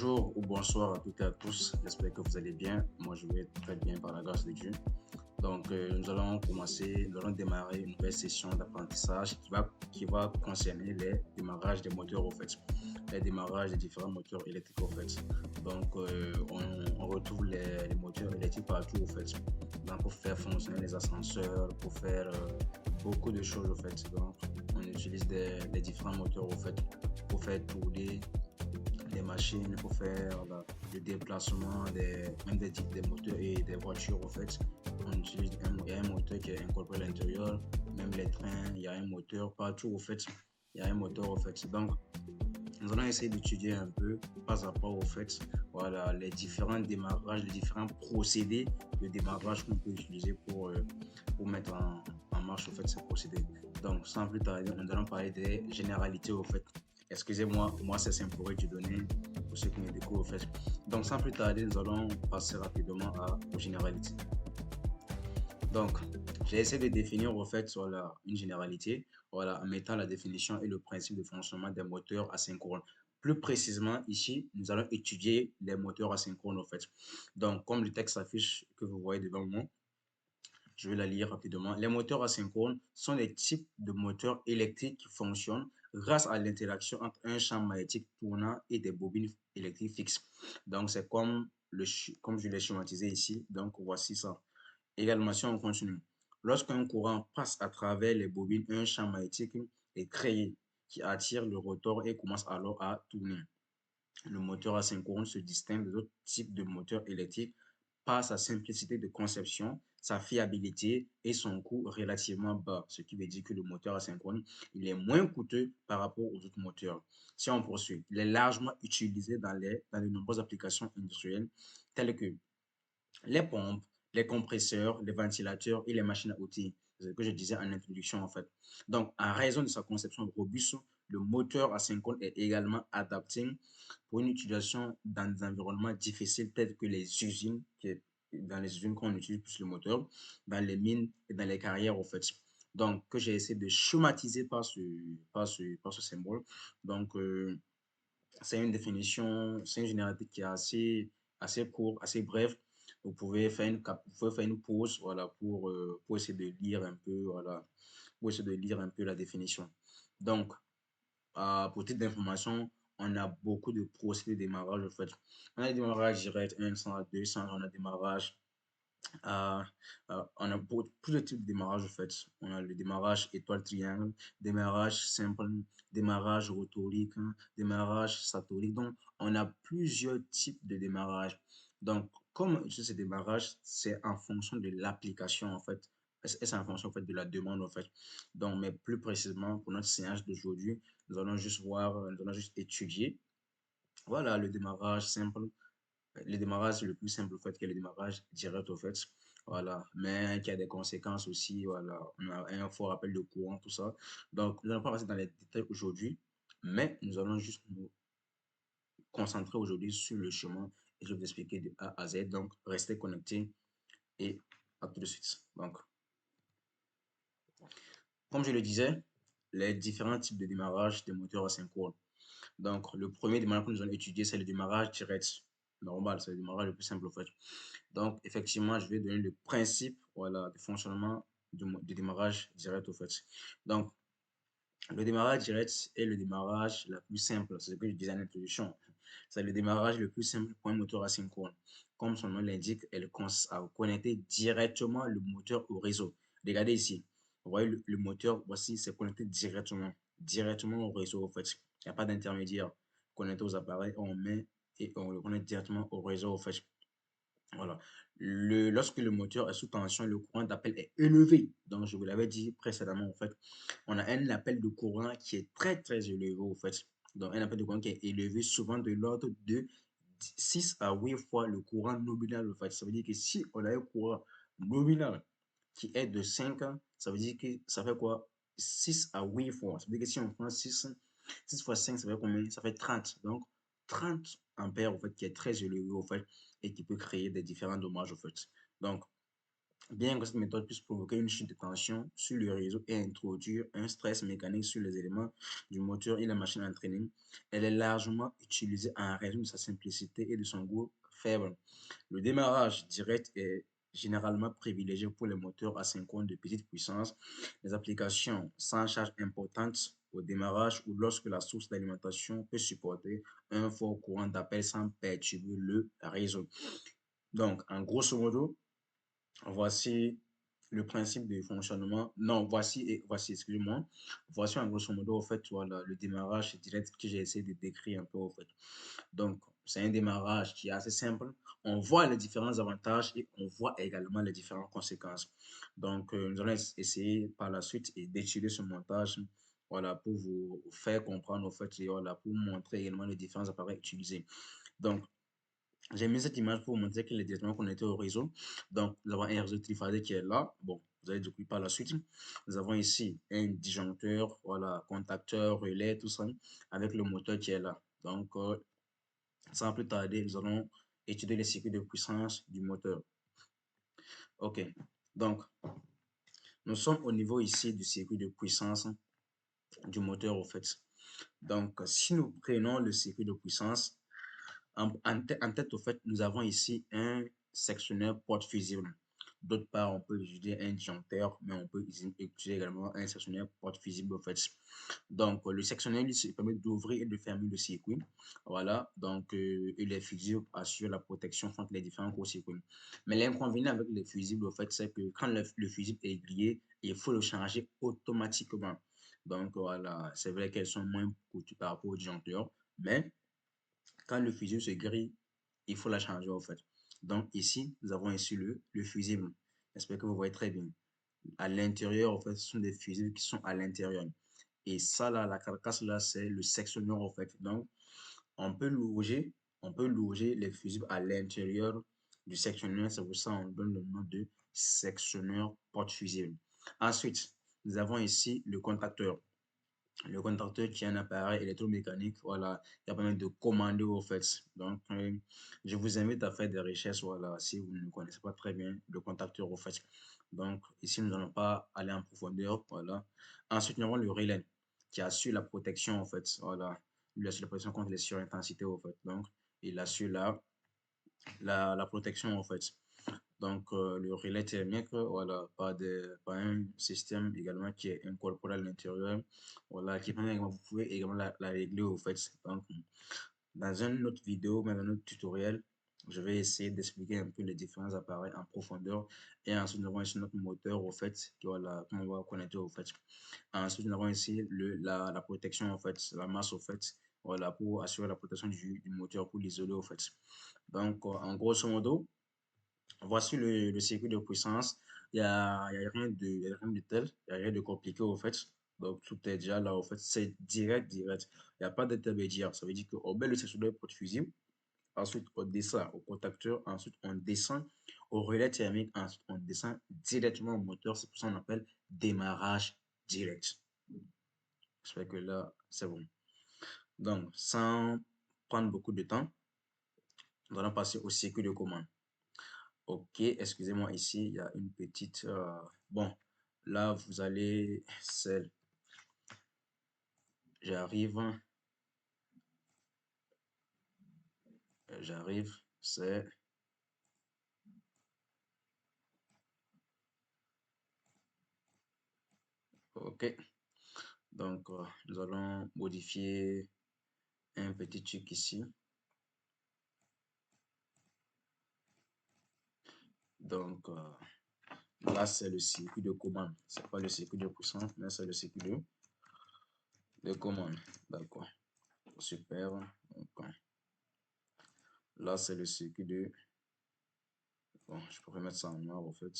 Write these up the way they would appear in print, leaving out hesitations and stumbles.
Bonjour ou bonsoir à toutes et à tous. J'espère que vous allez bien. Moi, je vais très bien par la grâce de Dieu. Donc, nous allons démarrer une nouvelle session d'apprentissage qui va concerner les démarrages des moteurs au fait, les démarrages des différents moteurs électriques au fait. Donc, on retrouve les moteurs électriques partout au fait. Donc, pour faire fonctionner les ascenseurs, pour faire beaucoup de choses au fait. Donc, on utilise les différents moteurs au fait pour faire tourner des machines pour faire le déplacement même des types de moteurs et des voitures. En fait, on utilise il y a un moteur qui est incorporé à l'intérieur, même les trains, il y a un moteur partout. Au fait, il y a un moteur. Au fait, donc nous allons essayer d'étudier un peu, pas à pas, au fait, voilà, les différents démarrages, les différents procédés de démarrage qu'on peut utiliser pour mettre en marche, au fait, ces procédés. Donc, sans plus tarder, nous allons parler des généralités, au fait. Excusez-moi, moi, c'est Saint-Pourri du donné, pour ceux qui me découvrent, au fait. Donc, sans plus tarder, nous allons passer rapidement aux généralités. Donc, j'ai essayé de définir au fait voilà, une généralité voilà, en mettant la définition et le principe de fonctionnement des moteurs asynchrones. Plus précisément, ici, nous allons étudier les moteurs asynchrones au fait. Donc, comme le texte s'affiche que vous voyez devant moi, je vais la lire rapidement. Les moteurs asynchrones sont des types de moteurs électriques qui fonctionnent grâce à l'interaction entre un champ magnétique tournant et des bobines électriques fixes. Donc, c'est comme je l'ai schématisé ici. Donc, voici ça. Également, si on continue, lorsqu'un courant passe à travers les bobines, un champ magnétique est créé qui attire le rotor et commence alors à tourner. Le moteur asynchrone se distingue des autres types de moteurs électriques par sa simplicité de conception, sa fiabilité et son coût relativement bas, ce qui veut dire que le moteur asynchrone, il est moins coûteux par rapport aux autres moteurs. Si on poursuit, il est largement utilisé dans de nombreuses applications industrielles telles que les pompes, les compresseurs, les ventilateurs et les machines à outils. C'est ce que je disais en introduction en fait. Donc, en raison de sa conception robuste, le moteur asynchrone est également adapté pour une utilisation dans des environnements difficiles tels que les usines, dans les usines qu'on utilise plus le moteur, dans les mines et dans les carrières en fait. Donc, que j'ai essayé de schématiser par ce symbole. Donc, c'est une définition, c'est une généralité qui est assez courte, assez brève. Vous pouvez faire une pause, voilà, pour essayer de lire un peu, voilà, pour essayer de lire un peu la définition. Donc, pour titre d'information, on a beaucoup de procédés de démarrage, en fait. On a des démarrages directs, 100, 200, on a des démarrages euh, on a plusieurs types de démarrage en fait. On a le démarrage étoile triangle, démarrage simple, démarrage rotorique, démarrage satorique. Donc, on a plusieurs types de démarrage. Donc, comme ce démarrage, c'est en fonction de l'application en fait. Et c'est en fonction en fait de la demande en fait. Donc, mais plus précisément pour notre séance d'aujourd'hui, nous allons juste étudier. Voilà le démarrage simple, le démarrage le plus simple, au fait, qui est le démarrage direct, au fait. Voilà. Mais qui a des conséquences aussi. Voilà. On a un fort rappel de courant, tout ça. Donc, nous n'allons pas passer dans les détails aujourd'hui, mais nous allons juste nous concentrer aujourd'hui sur le chemin et je vais vous expliquer de A à Z. Donc, restez connectés et à tout de suite. Donc, comme je le disais, les différents types de démarrage des moteurs asynchrones. Donc, le premier démarrage que nous allons étudier, c'est le démarrage direct. Normal, c'est le démarrage le plus simple, en fait. Donc, effectivement, je vais donner le principe voilà, de fonctionnement du démarrage direct, au fait. Donc, le démarrage direct est le démarrage la plus simple. C'est ce que je disais en introduction. C'est le démarrage le plus simple pour un moteur asynchrone. Comme son nom l'indique, elle consiste à connecter directement le moteur au réseau. Regardez ici. Vous voyez le moteur, voici, c'est connecté directement au réseau, en fait. Il n'y a pas d'intermédiaire. Connecté aux appareils, on met et on le connecte directement au réseau, en fait. Voilà. Lorsque le moteur est sous tension, le courant d'appel est élevé. Donc, je vous l'avais dit précédemment, en fait, on a un appel de courant qui est très, très élevé, en fait. Donc, un appel de courant qui est élevé, souvent de l'ordre de 6 à 8 fois le courant nominal, en fait. Ça veut dire que si on a un courant nominal qui est de 5 ans, ça veut dire que ça fait quoi? 6 à 8 fois. Ça veut dire que si on prend 6 fois 5, ça fait combien? Ça fait 30. Donc, 30 ampères, en fait, qui est très élevé, en fait, et qui peut créer des différents dommages, en fait. Donc, bien que cette méthode puisse provoquer une chute de tension sur le réseau et introduire un stress mécanique sur les éléments du moteur et la machine à entraîner, elle est largement utilisée en raison de sa simplicité et de son goût faible. Le démarrage direct est généralement privilégié pour les moteurs asynchrones de petite puissance, les applications sans charge importante au démarrage ou lorsque la source d'alimentation peut supporter un fort courant d'appel sans perturber le réseau. Donc, en grosso modo, voici le principe de fonctionnement. Non, voici, excusez-moi. Voici en grosso modo, en fait, voilà, le démarrage direct que j'ai essayé de décrire un peu, en fait. Donc, c'est un démarrage qui est assez simple. On voit les différents avantages et on voit également les différentes conséquences. Donc, nous allons essayer par la suite d'étudier ce montage, voilà, pour vous faire comprendre, en fait, et voilà, pour vous montrer également les différents appareils utilisés. Donc, j'ai mis cette image pour vous montrer qu'il est directement connecté au réseau. Donc, nous avons un réseau triphasé qui est là. Bon, vous allez découvrir par la suite. Nous avons ici un disjoncteur, voilà, contacteur, relais, tout ça, avec le moteur qui est là. Donc, sans plus tarder, nous allons étudier les circuits de puissance du moteur. OK. Donc, nous sommes au niveau ici du circuit de puissance du moteur, au fait. Donc, si nous prenons le circuit de puissance, en tête, au fait, nous avons ici un sectionneur porte fusible. D'autre part, on peut utiliser un disjoncteur, mais on peut utiliser également un sectionneur porte fusible, au fait. Donc, le sectionneur, lui, se permet d'ouvrir et de fermer le circuit. Voilà. Donc, et les fusibles assurent la protection contre les différents courts-circuits. Mais l'inconvénient avec les fusibles, au fait, c'est que quand le fusible est grillé, il faut le changer automatiquement. Donc, voilà. C'est vrai qu'elles sont moins coûteuses par rapport au disjoncteur, mais quand le fusible se grille, il faut la changer en fait. Donc ici, nous avons ici le fusible. J'espère que vous voyez très bien. À l'intérieur, en fait, ce sont des fusibles qui sont à l'intérieur. Et ça, là, la carcasse, là, c'est le sectionneur, en fait. Donc, on peut loger, on peut loger les fusibles à l'intérieur du sectionneur. C'est pour ça qu'on donne le nom de sectionneur porte-fusible. Ensuite, nous avons ici le contacteur. Le contacteur qui est un appareil électromécanique, voilà, qui permet de commander au fait. Donc, je vous invite à faire des recherches, voilà, si vous ne connaissez pas très bien le contacteur au fait. Donc, ici, nous n'allons pas aller en profondeur, voilà. Ensuite, nous avons le relais qui assure la protection, en fait, voilà. Il assure la protection contre les surintensités, au fait. Donc, il assure la protection, en fait. Donc, le relais thermique, voilà, par un système également qui est incorporé à l'intérieur, voilà, qui permet également, vous pouvez également la régler au fait. Donc, dans une autre vidéo, dans un autre tutoriel, je vais essayer d'expliquer un peu les différents appareils en profondeur. Et ensuite, nous avons ici notre moteur au fait, qui, voilà, qu'on va connecter au fait. Ensuite, nous avons ici la protection au fait, la masse au fait, voilà, pour assurer la protection du moteur, pour l'isoler au fait. Donc, en grosso modo, voici le circuit de puissance. Il y a rien de tel, il n'y a rien de compliqué au fait. Donc, tout est déjà là, au fait. C'est direct, direct. Il n'y a pas d'intermédiaire. Ça veut dire qu'on met le sectionneur porte fusible. Ensuite, on descend au contacteur. Ensuite, on descend au relais thermique. Ensuite, on descend directement au moteur. C'est pour ça qu'on appelle démarrage direct. J'espère que là, c'est bon. Donc, sans prendre beaucoup de temps, nous allons passer au circuit de commande. Ok, excusez-moi, ici, il y a une petite... bon, là, vous allez... J'arrive, j'arrive, c'est... Ok, donc nous allons modifier un petit truc ici. Donc, là, c'est le circuit de commande. C'est pas le circuit de puissance, mais c'est le circuit de commande. D'accord, super. Donc, là, c'est le circuit de... Bon, je pourrais mettre ça en noir, en fait.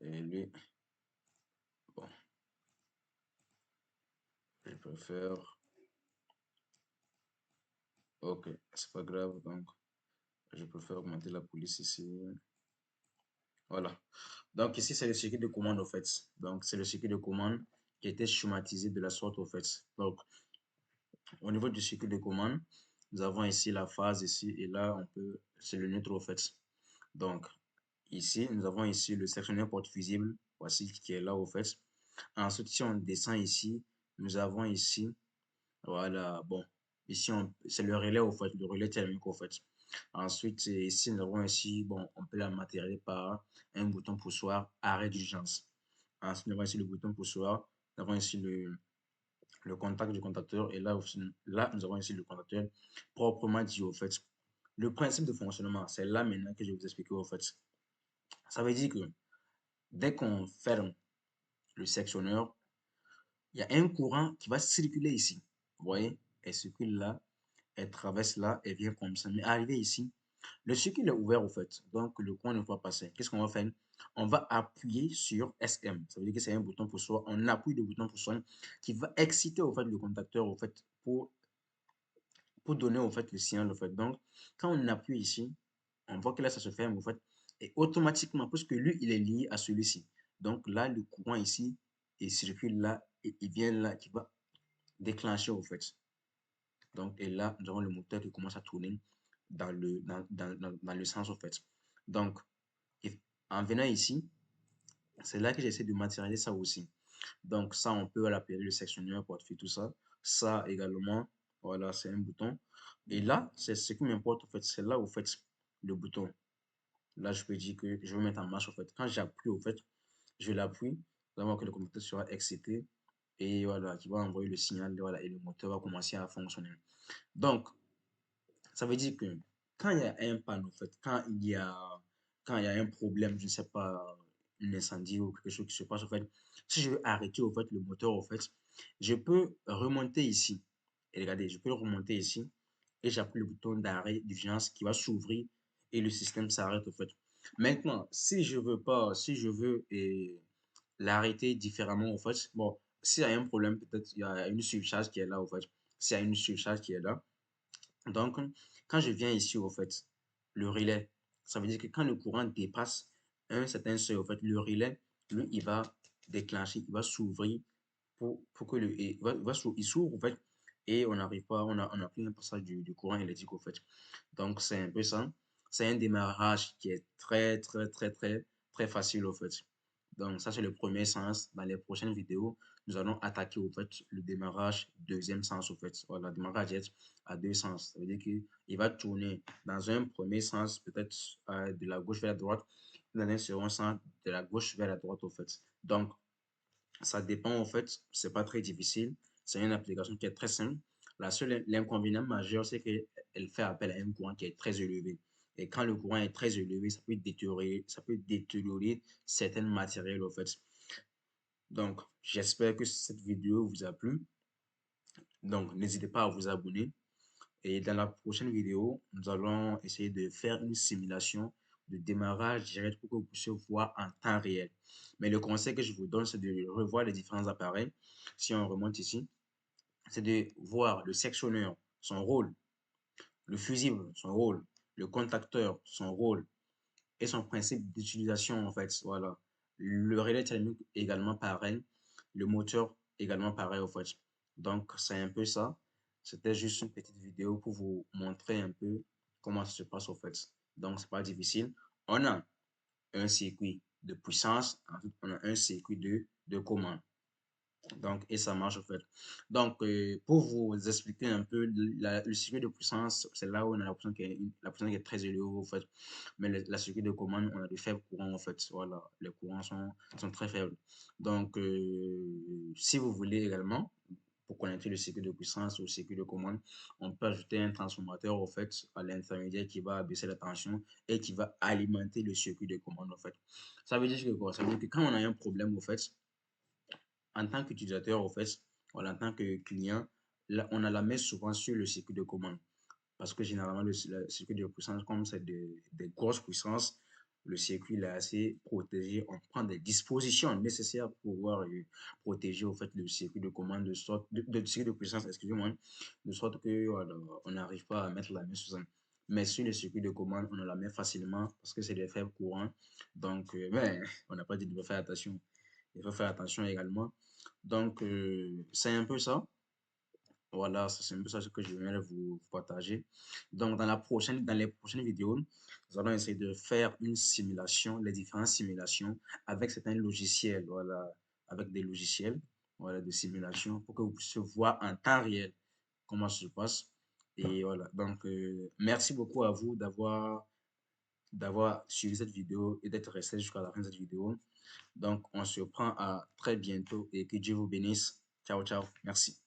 Et lui, bon, je préfère... Ok, c'est pas grave, donc je préfère augmenter la police ici. Voilà. Donc ici, c'est le circuit de commande, au fait. Donc, c'est le circuit de commande qui a été schématisé de la sorte, au fait. Donc, au niveau du circuit de commande, nous avons ici la phase ici et là, c'est le neutre, au fait. Donc, Ici, nous avons ici le sectionneur porte fusible. Voici qui est là au fait. Ensuite, si on descend ici, nous avons ici, voilà, bon, ici, c'est le relais au fait, le relais thermique au fait. Ensuite, ici, nous avons ici, bon, on peut la matérialiser par un bouton poussoir arrêt d'urgence. Ensuite, nous avons ici le bouton poussoir. Nous avons ici le contact du contacteur. Et là, aussi, là, nous avons ici le contacteur proprement dit au fait. Le principe de fonctionnement, c'est là maintenant que je vais vous expliquer au fait. Ça veut dire que dès qu'on ferme le sectionneur, il y a un courant qui va circuler ici. Vous voyez? Elle circule là, elle traverse là, elle vient comme ça. Mais arrivé ici, le circuit est ouvert au fait. Donc, le courant ne va pas passer. Qu'est-ce qu'on va faire? On va appuyer sur SM. Ça veut dire que c'est un bouton pour soi. On appuie le bouton pour soi qui va exciter au fait le contacteur au fait pour donner au fait le signal au fait. Donc, quand on appuie ici, on voit que là, ça se ferme au fait. Et automatiquement, puisque lui, il est lié à celui-ci. Donc là, le courant ici, il circule là et il vient là, qui va déclencher au fait. Donc, et là, nous avons le moteur qui commence à tourner dans le sens au fait. Donc, en venant ici, c'est là que j'essaie de matérialiser ça aussi. Donc, ça, on peut l'appeler le sectionneur, portefeuille, tout ça. Ça également, voilà, c'est un bouton. Et là, c'est ce qui m'importe, en fait, c'est là, au fait, le bouton. Là, je peux dire que je vais mettre en marche, en fait. Quand j'appuie, au fait, je l'appuie, nous allons que le contacteur sera excité et voilà, qui va envoyer le signal, voilà, et le moteur va commencer à fonctionner. Donc, ça veut dire que quand il y a un panneau, en fait, quand il y a un problème, je ne sais pas, un incendie ou quelque chose qui se passe, en fait, si je veux arrêter, au fait, le moteur, en fait, je peux remonter ici. Et regardez, je peux remonter ici et j'appuie le bouton d'arrêt d'urgence qui va s'ouvrir et le système s'arrête, en fait. Maintenant, si je veux pas, si je veux l'arrêter différemment, en fait, bon, s'il y a un problème, peut-être il y a une surcharge qui est là, en fait. S'il y a une surcharge qui est là, donc, quand je viens ici, au fait, le relais, ça veut dire que quand le courant dépasse un certain seuil, au fait, le relais, lui, il va déclencher, il va s'ouvrir pour que il s'ouvre, au fait, et on n'arrive pas, on a plus un passage du courant électrique, au fait. Donc, c'est un peu ça. C'est un démarrage qui est très facile, au fait. Donc, ça, c'est le premier sens. Dans les prochaines vidéos, nous allons attaquer, au fait, le démarrage deuxième sens, au fait. Voilà, le démarrage est à deux sens. Ça veut dire qu'il va tourner dans un premier sens, peut-être de la gauche vers la droite, dans un second sens, de la gauche vers la droite, au fait. Donc, ça dépend, en fait, c'est pas très difficile. C'est une application qui est très simple. L'inconvénient majeur, c'est qu'elle fait appel à un courant qui est très élevé. Et quand le courant est très élevé, ça peut détériorer certains matériels, en fait. Donc, j'espère que cette vidéo vous a plu. Donc, n'hésitez pas à vous abonner. Et dans la prochaine vidéo, nous allons essayer de faire une simulation de démarrage direct pour que vous puissiez voir en temps réel. Mais le conseil que je vous donne, c'est de revoir les différents appareils. Si on remonte ici, c'est de voir le sectionneur, son rôle, le fusible, son rôle, le contacteur, son rôle et son principe d'utilisation, en fait. Voilà. Le relais thermique également pareil. Le moteur également pareil, en fait. Donc, c'est un peu ça. C'était juste une petite vidéo pour vous montrer un peu comment ça se passe, en fait. Donc, c'est pas difficile. On a un circuit de puissance, ensuite, on a un circuit de commande. Donc, et ça marche en fait. Donc, pour vous expliquer un peu, le circuit de puissance, c'est là où on a la puissance qui est très élevée en fait. Mais la circuit de commande, on a de faibles courants en fait. Voilà, les courants sont très faibles. Donc, si vous voulez également, pour connecter le circuit de puissance au circuit de commande, on peut ajouter un transformateur en fait à l'intermédiaire qui va baisser la tension et qui va alimenter le circuit de commande en fait. Ça veut dire que quoi? Ça veut dire que quand on a un problème en fait, en tant qu'utilisateur, en fait, voilà, en tant que client, là, on a la main souvent sur le circuit de commande. Parce que généralement, le circuit de puissance, comme c'est des grosses puissances, le circuit est assez protégé. On prend des dispositions nécessaires pour pouvoir protéger au fait, le circuit de commande, de circuit de puissance, excusez-moi, de sorte que voilà, on n'arrive pas à mettre la main sur ça. Mais sur le circuit de commande, on a la main facilement parce que c'est des faibles courants. Donc, mais on n'a pas dit de faire attention. Il faut faire attention également. Donc, c'est un peu ça. Voilà, c'est un peu ça ce que je voulais vous partager. Donc, dans les prochaines vidéos, nous allons essayer de faire une simulation, les différentes simulations avec certains logiciels, voilà, avec des logiciels, voilà, de simulation pour que vous puissiez voir en temps réel comment ça se passe. Et voilà, donc, merci beaucoup à vous d'avoir suivi cette vidéo et d'être resté jusqu'à la fin de cette vidéo. Donc, on se prend à très bientôt et que Dieu vous bénisse. Ciao, ciao. Merci.